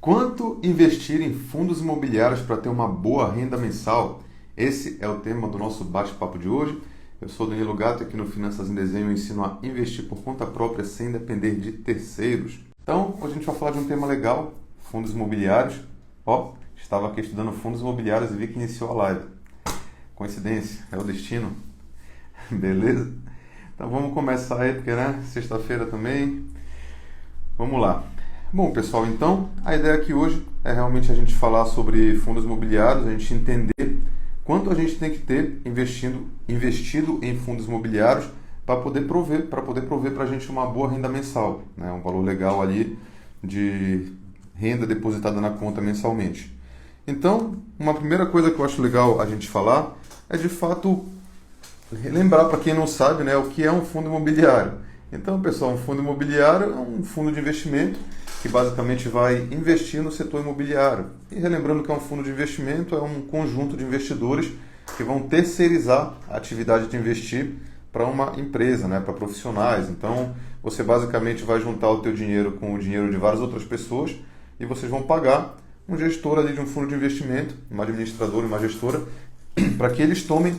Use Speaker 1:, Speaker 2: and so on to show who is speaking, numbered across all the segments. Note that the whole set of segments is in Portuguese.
Speaker 1: Quanto investir em fundos imobiliários para ter uma boa renda mensal? Esse é o tema do nosso bate-papo de hoje. Eu sou Danilo Gato, aqui no Finanças em Desenho eu ensino a investir por conta própria sem depender de terceiros. Então, hoje a gente vai falar de um tema legal, fundos imobiliários. Estava aqui estudando fundos imobiliários e vi que iniciou a live. Coincidência, é o destino. Beleza? Então vamos começar aí, porque sexta-feira também. Vamos lá. Bom, pessoal, então a ideia aqui hoje é realmente a gente falar sobre fundos imobiliários, a gente entender quanto a gente tem que ter investido em fundos imobiliários para poder prover para a gente uma boa renda mensal, né? Um valor legal ali de renda depositada na conta mensalmente. Então, uma primeira coisa que eu acho legal a gente falar é de fato lembrar para quem não sabe, né, o que é um fundo imobiliário. Então, pessoal, um fundo imobiliário é um fundo de investimento que basicamente vai investir no setor imobiliário. E relembrando que é um fundo de investimento, é um conjunto de investidores que vão terceirizar a atividade de investir para uma empresa, né, para profissionais. Então, você basicamente vai juntar o teu dinheiro com o dinheiro de várias outras pessoas e vocês vão pagar um gestor ali de um fundo de investimento, uma administradora, uma gestora, para que eles tomem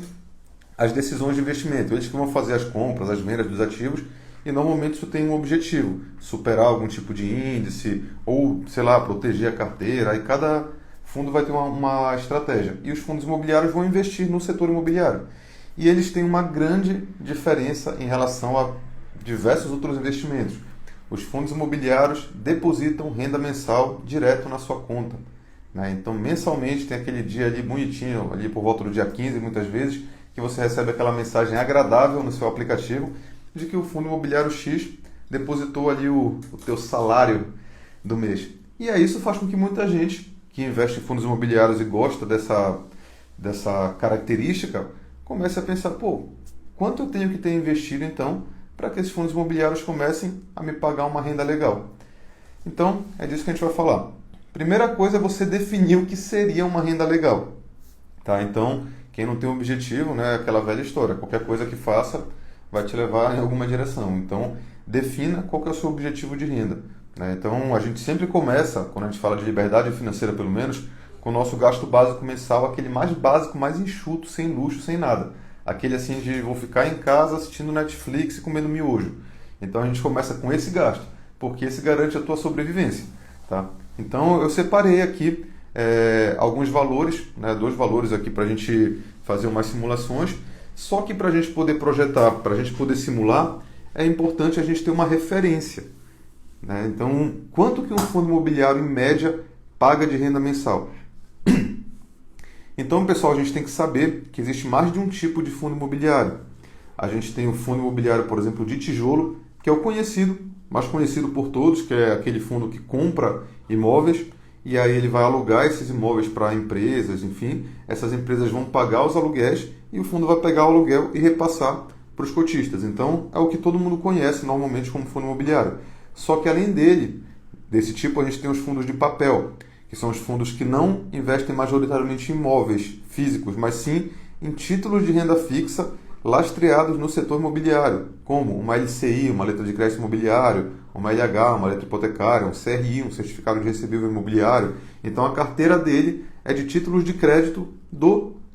Speaker 1: as decisões de investimento. Eles que vão fazer as compras, as vendas dos ativos. E normalmente isso tem um objetivo, superar algum tipo de índice ou, sei lá, proteger a carteira. Aí cada fundo vai ter uma estratégia. E os fundos imobiliários vão investir no setor imobiliário. E eles têm uma grande diferença em relação a diversos outros investimentos. Os fundos imobiliários depositam renda mensal direto na sua conta, né? Então, mensalmente tem aquele dia ali bonitinho, ali por volta do dia 15, muitas vezes, que você recebe aquela mensagem agradável no seu aplicativo de que o fundo imobiliário X depositou ali o teu salário do mês. E aí isso faz com que muita gente que investe em fundos imobiliários e gosta dessa característica comece a pensar, quanto eu tenho que ter investido então para que esses fundos imobiliários comecem a me pagar uma renda legal? Então, é disso que a gente vai falar. Primeira coisa é você definir o que seria uma renda legal. Tá? Então, quem não tem um objetivo, né, aquela velha história, qualquer coisa que faça vai te levar em alguma direção. Então, defina qual que é o seu objetivo de renda, né? Então, a gente sempre começa, quando a gente fala de liberdade financeira pelo menos, com o nosso gasto básico mensal, aquele mais básico, mais enxuto, sem luxo, sem nada. Aquele assim de vou ficar em casa assistindo Netflix e comendo miojo. Então, a gente começa com esse gasto, porque esse garante a tua sobrevivência. Tá? Então, eu separei aqui alguns valores, né, 2 valores aqui para a gente fazer umas simulações. Só que para a gente poder projetar, para a gente poder simular, é importante a gente ter uma referência, né? Então, quanto que um fundo imobiliário, em média, paga de renda mensal? Então, pessoal, a gente tem que saber que existe mais de um tipo de fundo imobiliário. A gente tem o fundo imobiliário, por exemplo, de tijolo, que é o mais conhecido por todos, que é aquele fundo que compra imóveis, e aí ele vai alugar esses imóveis para empresas, enfim, essas empresas vão pagar os aluguéis e o fundo vai pegar o aluguel e repassar para os cotistas. Então, é o que todo mundo conhece normalmente como fundo imobiliário. Só que além desse tipo, a gente tem os fundos de papel, que são os fundos que não investem majoritariamente em imóveis físicos, mas sim em títulos de renda fixa lastreados no setor imobiliário, como uma LCI, uma letra de crédito imobiliário, uma LH, uma letra hipotecária, um CRI, um certificado de recebível imobiliário. Então a carteira dele é de títulos de crédito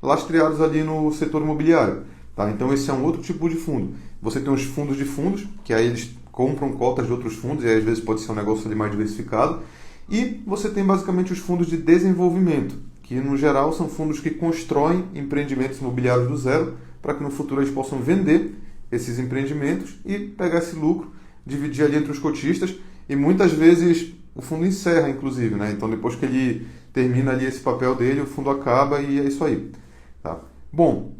Speaker 1: lastreados ali no setor imobiliário. Tá? Então esse é um outro tipo de fundo. Você tem os fundos de fundos, que aí eles compram cotas de outros fundos, e aí às vezes pode ser um negócio ali mais diversificado. E você tem basicamente os fundos de desenvolvimento, que no geral são fundos que constroem empreendimentos imobiliários do zero, para que no futuro eles possam vender esses empreendimentos e pegar esse lucro, dividir ali entre os cotistas, e muitas vezes o fundo encerra, inclusive, né? Então depois que ele termina ali esse papel dele, o fundo acaba e é isso aí. Tá? Bom,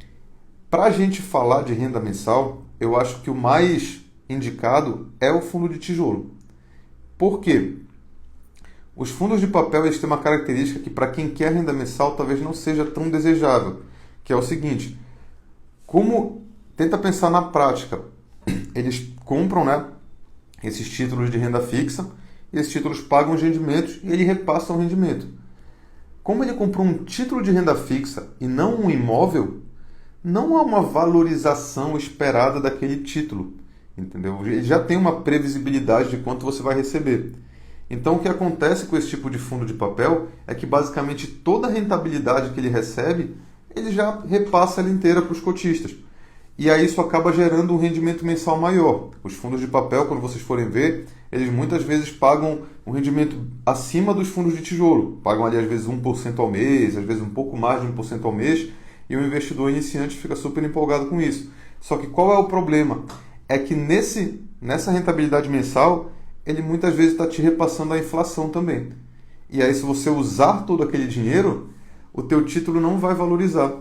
Speaker 1: para a gente falar de renda mensal, eu acho que o mais indicado é o fundo de tijolo. Por quê? Os fundos de papel eles têm uma característica que para quem quer renda mensal talvez não seja tão desejável, que é o seguinte: tenta pensar na prática, eles compram, né, esses títulos de renda fixa, e esses títulos pagam os rendimentos e ele repassa o rendimento. Como ele comprou um título de renda fixa e não um imóvel, não há uma valorização esperada daquele título, entendeu? Ele já tem uma previsibilidade de quanto você vai receber. Então, o que acontece com esse tipo de fundo de papel é que basicamente toda a rentabilidade que ele recebe, ele já repassa ela inteira para os cotistas. E aí isso acaba gerando um rendimento mensal maior. Os fundos de papel, quando vocês forem ver, eles muitas vezes pagam um rendimento acima dos fundos de tijolo. Pagam ali às vezes 1% ao mês, às vezes um pouco mais de 1% ao mês, e o investidor iniciante fica super empolgado com isso. Só que qual é o problema? É que nessa rentabilidade mensal, ele muitas vezes está te repassando a inflação também. E aí, se você usar todo aquele dinheiro, o teu título não vai valorizar.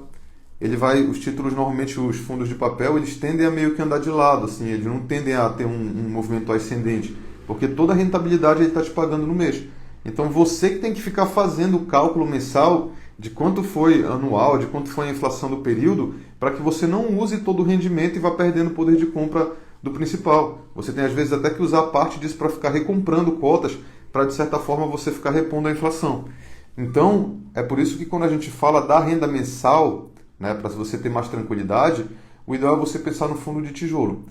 Speaker 1: Os títulos, normalmente, os fundos de papel, eles tendem a meio que andar de lado, assim, eles não tendem a ter um movimento ascendente, porque toda a rentabilidade ele está te pagando no mês. Então, você que tem que ficar fazendo o cálculo mensal de quanto foi anual, de quanto foi a inflação do período, para que você não use todo o rendimento e vá perdendo o poder de compra do principal. Você tem às vezes até que usar parte disso para ficar recomprando cotas, para de certa forma você ficar repondo a inflação. Então, é por isso que quando a gente fala da renda mensal, né, para você ter mais tranquilidade, o ideal é você pensar no fundo de tijolo.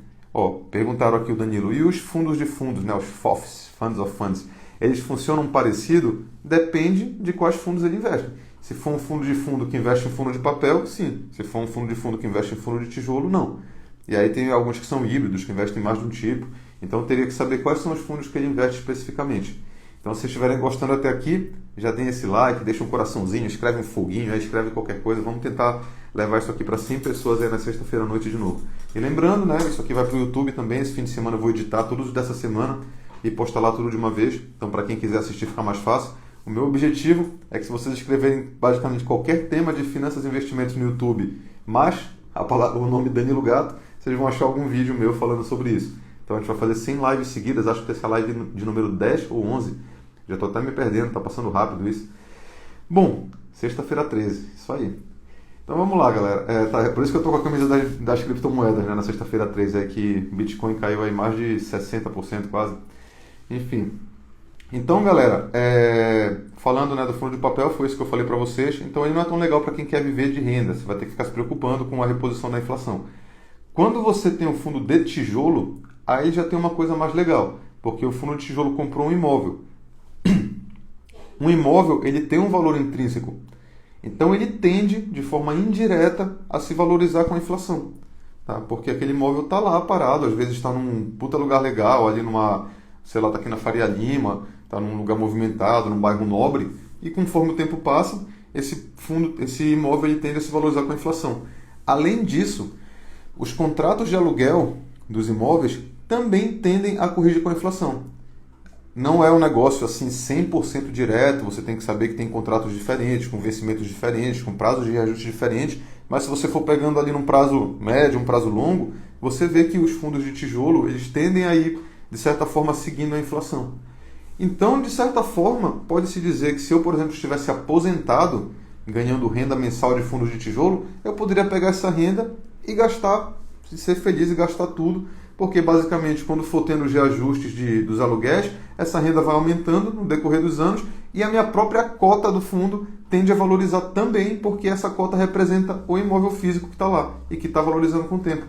Speaker 1: Perguntaram aqui o Danilo, e os fundos de fundos, né, os FOFs, Funds of Funds, eles funcionam parecido? Depende de quais fundos ele investe. Se for um fundo de fundo que investe em fundo de papel, sim. Se for um fundo de fundo que investe em fundo de tijolo, não. E aí tem alguns que são híbridos, que investem em mais de um tipo. Então eu teria que saber quais são os fundos que ele investe especificamente. Então se estiverem gostando até aqui, já tem esse like, deixa um coraçãozinho, escreve um foguinho, aí escreve qualquer coisa. Vamos tentar levar isso aqui para 100 pessoas aí na sexta-feira à noite de novo. E lembrando, né, isso aqui vai para o YouTube também. Esse fim de semana eu vou editar todos dessa semana e postar lá tudo de uma vez. Então para quem quiser assistir fica mais fácil. O meu objetivo é que se vocês escreverem basicamente qualquer tema de finanças e investimentos no YouTube, mas o nome Danilo Gato, vocês vão achar algum vídeo meu falando sobre isso. Então a gente vai fazer 100 lives seguidas, acho que essa live de número 10 ou 11. Já estou até me perdendo, está passando rápido isso. Bom, sexta-feira 13, isso aí. Então vamos lá, galera. É por isso que eu estou com a camisa das criptomoedas, né, na sexta-feira 13, é que Bitcoin caiu aí mais de 60% quase. Enfim. Então, galera, falando, né, do fundo de papel, foi isso que eu falei para vocês. Então ele não é tão legal para quem quer viver de renda. Você vai ter que ficar se preocupando com a reposição da inflação. Quando você tem um fundo de tijolo, aí já tem uma coisa mais legal, porque o fundo de tijolo comprou um imóvel. Um imóvel, ele tem um valor intrínseco. Então ele tende, de forma indireta, a se valorizar com a inflação. Tá? Porque aquele imóvel está lá parado, às vezes está num puta lugar legal, ali numa, sei lá, está aqui na Faria Lima, está num lugar movimentado, num bairro nobre, e conforme o tempo passa, esse imóvel ele tende a se valorizar com a inflação. Além disso, os contratos de aluguel dos imóveis também tendem a corrigir com a inflação. Não é um negócio assim 100% direto, você tem que saber que tem contratos diferentes, com vencimentos diferentes, com prazos de reajuste diferentes, mas se você for pegando ali num prazo médio, um prazo longo, você vê que os fundos de tijolo, eles tendem a ir, de certa forma, seguindo a inflação. Então, de certa forma, pode-se dizer que se eu, por exemplo, estivesse aposentado, ganhando renda mensal de fundos de tijolo, eu poderia pegar essa renda e gastar, ser feliz e gastar tudo, porque basicamente quando for tendo os reajustes dos aluguéis, essa renda vai aumentando no decorrer dos anos e a minha própria cota do fundo tende a valorizar também, porque essa cota representa o imóvel físico que está lá e que está valorizando com o tempo.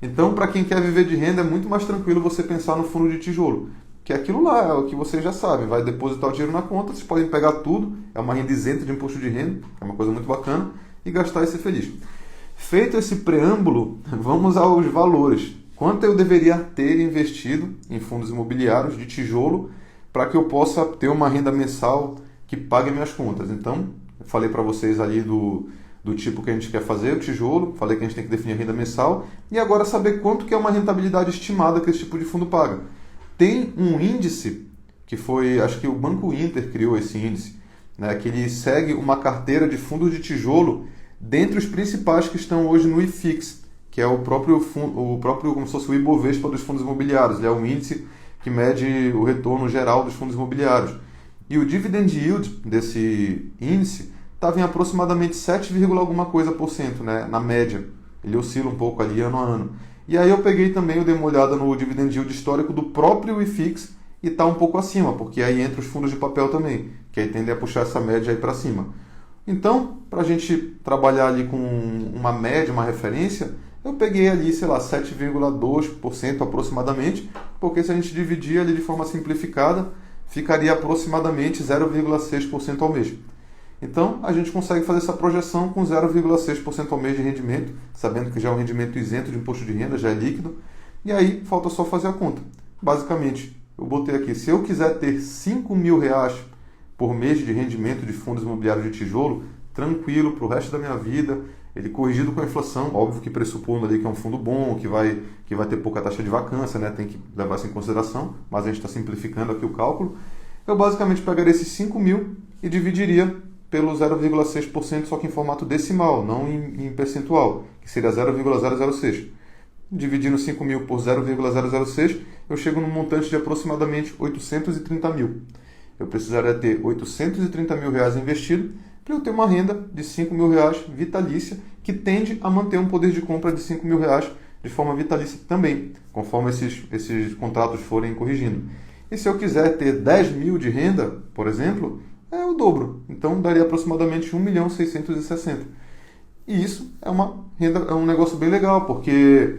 Speaker 1: Então, para quem quer viver de renda, é muito mais tranquilo você pensar no fundo de tijolo, que é aquilo lá, é o que vocês já sabem, vai depositar o dinheiro na conta, vocês podem pegar tudo, é uma renda isenta de imposto de renda, é uma coisa muito bacana, e gastar e ser feliz. Feito esse preâmbulo, vamos aos valores. Quanto eu deveria ter investido em fundos imobiliários de tijolo para que eu possa ter uma renda mensal que pague minhas contas? Então, eu falei para vocês ali do tipo que a gente quer fazer, o tijolo, falei que a gente tem que definir a renda mensal, e agora saber quanto que é uma rentabilidade estimada que esse tipo de fundo paga. Tem um índice, que foi, acho que o Banco Inter criou esse índice, né, que ele segue uma carteira de fundos de tijolo dentre os principais que estão hoje no IFIX, que é o próprio como se fosse o Ibovespa dos fundos imobiliários. Ele é um índice que mede o retorno geral dos fundos imobiliários. E o dividend yield desse índice estava em aproximadamente 7, alguma coisa por cento, né, na média. Ele oscila um pouco ali ano a ano. E aí eu peguei também, eu dei uma olhada no dividend yield histórico do próprio IFIX e está um pouco acima, porque aí entra os fundos de papel também, que aí tendem a puxar essa média aí para cima. Então, para a gente trabalhar ali com uma média, uma referência, eu peguei ali, sei lá, 7,2% aproximadamente, porque se a gente dividir ali de forma simplificada, ficaria aproximadamente 0,6% ao mês. Então, a gente consegue fazer essa projeção com 0,6% ao mês de rendimento, sabendo que já é um rendimento isento de imposto de renda, já é líquido, e aí falta só fazer a conta. Basicamente, eu botei aqui, se eu quiser ter R$ 5.000 por mês de rendimento de fundos imobiliários de tijolo, tranquilo para o resto da minha vida, ele corrigido com a inflação, óbvio que pressupondo ali que é um fundo bom, que vai ter pouca taxa de vacância, né? Tem que levar isso em consideração, mas a gente está simplificando aqui o cálculo. Eu basicamente pegaria esses 5.000 e dividiria pelo 0,6%, só que em formato decimal, não em percentual, que seria 0,006. Dividindo 5.000 por 0,006, eu chego num montante de aproximadamente 830 mil. Eu precisaria ter R$ 830 mil investido para eu ter uma renda de R$ 5.000 vitalícia, que tende a manter um poder de compra de R$ 5.000 de forma vitalícia também, conforme esses contratos forem corrigindo. E se eu quiser ter 10 mil de renda, por exemplo, é o dobro. Então daria aproximadamente 1.660.000. E isso é uma renda, é um negócio bem legal, porque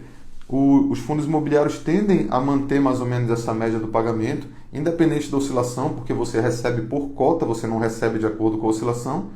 Speaker 1: os fundos imobiliários tendem a manter mais ou menos essa média do pagamento, independente da oscilação, porque você recebe por cota, você não recebe de acordo com a oscilação.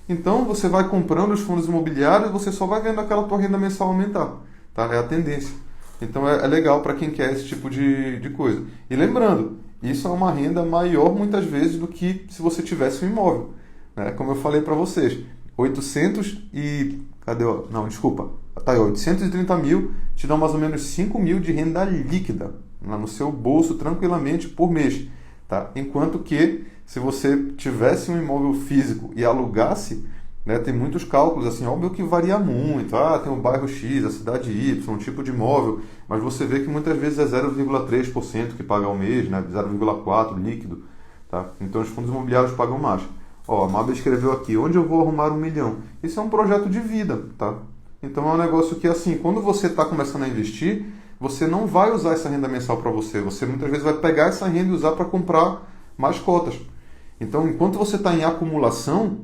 Speaker 1: Então você vai comprando os fundos imobiliários e você só vai vendo aquela tua renda mensal aumentar. Tá? É a tendência. Então é legal para quem quer esse tipo de coisa. E lembrando, isso é uma renda maior muitas vezes do que se você tivesse um imóvel. Né? Como eu falei para vocês, 830 mil te dão mais ou menos 5 mil de renda líquida lá no seu bolso tranquilamente por mês. Tá? Enquanto que se você tivesse um imóvel físico e alugasse, né, tem muitos cálculos, assim, óbvio que varia muito. Tem o bairro X, a cidade Y, um tipo de imóvel, mas você vê que muitas vezes é 0,3% que paga ao mês, né, 0,4% líquido. Tá? Então os fundos imobiliários pagam mais. A Mabel escreveu aqui, onde eu vou arrumar 1 milhão? Isso é um projeto de vida, tá? Então é um negócio que, assim, quando você está começando a investir, você não vai usar essa renda mensal para você. Você muitas vezes vai pegar essa renda e usar para comprar mais cotas. Então, enquanto você está em acumulação,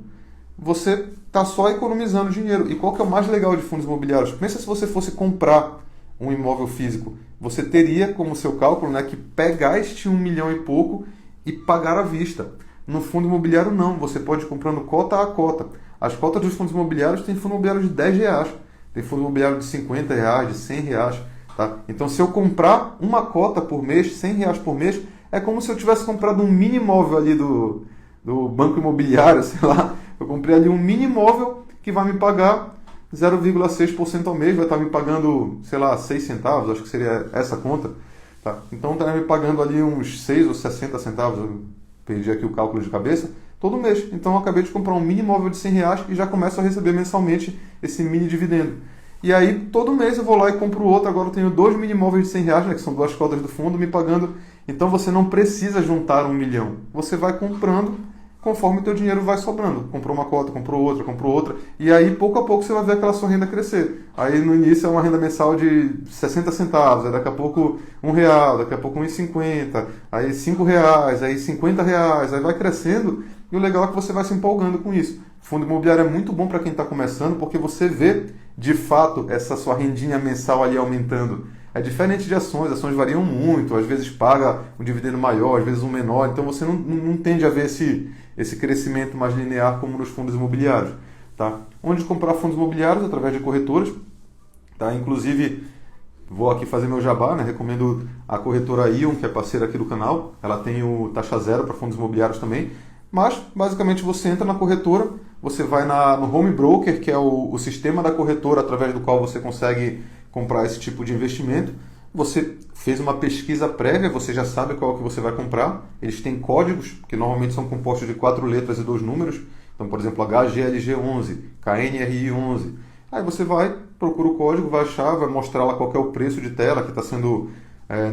Speaker 1: você está só economizando dinheiro. E qual que é o mais legal de fundos imobiliários? Pensa se você fosse comprar um imóvel físico. Você teria como seu cálculo, né, que pegar este 1 milhão e pouco e pagar à vista. No fundo imobiliário não, você pode ir comprando cota a cota. As cotas dos fundos imobiliários tem fundo imobiliário de R$ 10, tem fundo imobiliário de R$ 50, de R$ 100. Tá? Então se eu comprar uma cota por mês, R$ 100 por mês, é como se eu tivesse comprado um mini imóvel ali do banco imobiliário, sei lá. Eu comprei ali um mini imóvel que vai me pagar 0,6% ao mês, vai estar me pagando, sei lá, 6 centavos, acho que seria essa conta. Tá? Então está me pagando ali uns 6 ou 60 centavos, eu perdi aqui o cálculo de cabeça, todo mês. Então eu acabei de comprar um mini imóvel de R$ 100 e já começo a receber mensalmente esse mini dividendo. E aí todo mês eu vou lá e compro outro, agora eu tenho 2 mini imóveis de R$ 100, né, que são 2 cotas do fundo, me pagando. Então você não precisa juntar 1 milhão, você vai comprando conforme o teu dinheiro vai sobrando. Comprou uma cota, comprou outra, e aí pouco a pouco você vai ver aquela sua renda crescer. Aí no início é uma renda mensal de 60 centavos, aí daqui a pouco R$ 1, daqui a pouco R$ 1,50, aí R$ 5, aí R$ 50, aí vai crescendo, e o legal é que você vai se empolgando com isso. Fundo imobiliário é muito bom para quem está começando, porque você vê de fato essa sua rendinha mensal ali aumentando. É diferente de ações variam muito, às vezes paga um dividendo maior, às vezes um menor, então você não tende a ver esse crescimento mais linear como nos fundos imobiliários. Tá? Onde comprar fundos imobiliários? Através de corretoras. Tá? Inclusive, vou aqui fazer meu jabá, né? Recomendo a corretora Ion, que é parceira aqui do canal. Ela tem o taxa zero para fundos imobiliários também. Mas, basicamente, você entra na corretora, você vai no Home Broker, que é o sistema da corretora através do qual você consegue comprar esse tipo de investimento. Você fez uma pesquisa prévia, você já sabe qual que você vai comprar. Eles têm códigos, que normalmente são compostos de 4 letras e 2 números. Então, por exemplo, HGLG11, KNRI11. Aí você vai, procura o código, vai achar, vai mostrar lá qual que é o preço de tela que está sendo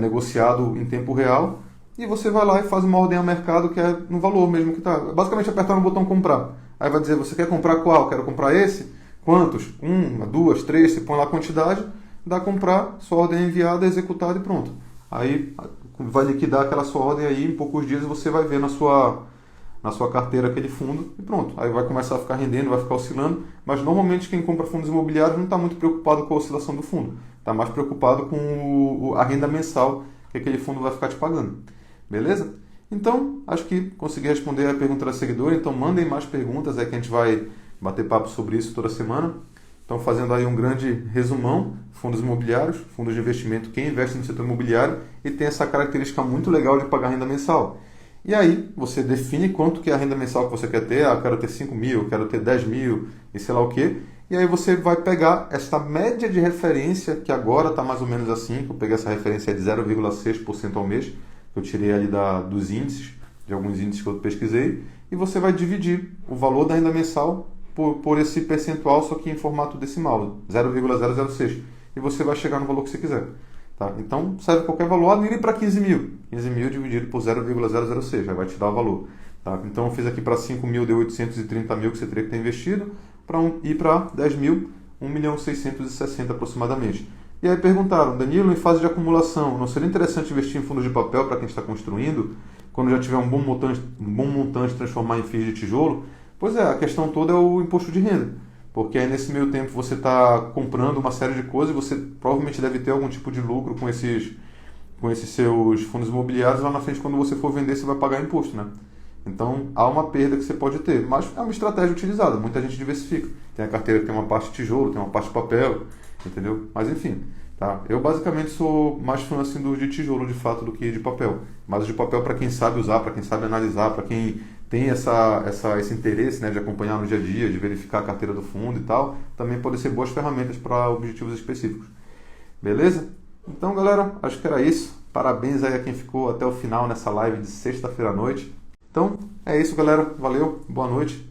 Speaker 1: negociado em tempo real. E você vai lá e faz uma ordem ao mercado que é no valor mesmo que está. Basicamente, apertar no botão comprar. Aí vai dizer, você quer comprar qual? Quero comprar esse? Quantos? 1, 2, 3, você põe lá a quantidade, dá comprar, sua ordem é enviada, executada e pronto. Aí vai liquidar aquela sua ordem aí, em poucos dias você vai ver na sua carteira aquele fundo e pronto. Aí vai começar a ficar rendendo, vai ficar oscilando, mas normalmente quem compra fundos imobiliários não está muito preocupado com a oscilação do fundo. Está mais preocupado com a renda mensal que aquele fundo vai ficar te pagando. Beleza? Então, acho que consegui responder a pergunta da seguidora. Então, mandem mais perguntas aí que a gente vai bater papo sobre isso toda semana. Então, fazendo aí um grande resumão, fundos imobiliários, fundos de investimento, quem investe no setor imobiliário e tem essa característica muito legal de pagar renda mensal. E aí, você define quanto que é a renda mensal que você quer ter. Ah, eu quero ter 5 mil, eu quero ter 10 mil e sei lá o quê. E aí você vai pegar esta média de referência, que agora está mais ou menos assim, que eu peguei essa referência de 0,6% ao mês, que eu tirei ali dos índices, de alguns índices que eu pesquisei, e você vai dividir o valor da renda mensal por esse percentual, só que em formato decimal, 0,006. E você vai chegar no valor que você quiser. Tá? Então, serve qualquer valor, mire para 15 mil. 15 mil dividido por 0,006, já vai te dar o valor. Tá? Então, eu fiz aqui para 5 mil, deu 830 mil que você teria que ter investido. E para 10 mil, 1.660.000 aproximadamente. E aí perguntaram, Danilo, em fase de acumulação, não seria interessante investir em fundos de papel para quem está construindo, quando já tiver um bom montante transformar em FIIs de tijolo? Pois é, a questão toda é o imposto de renda. Porque aí nesse meio tempo você está comprando uma série de coisas e você provavelmente deve ter algum tipo de lucro com esses seus fundos imobiliários. Lá na frente, quando você for vender, você vai pagar imposto, né? Então há uma perda que você pode ter, mas é uma estratégia utilizada, muita gente diversifica. Tem a carteira que tem uma parte de tijolo, tem uma parte de papel, entendeu? Mas enfim, tá? Eu basicamente sou mais fã assim do de tijolo de fato do que de papel. Mas o de papel para quem sabe usar, para quem sabe analisar, para quem tem esse interesse, né, de acompanhar no dia a dia, de verificar a carteira do fundo e tal, também podem ser boas ferramentas para objetivos específicos. Beleza? Então, galera, acho que era isso. Parabéns aí a quem ficou até o final nessa live de sexta-feira à noite. Então, é isso, galera. Valeu, boa noite.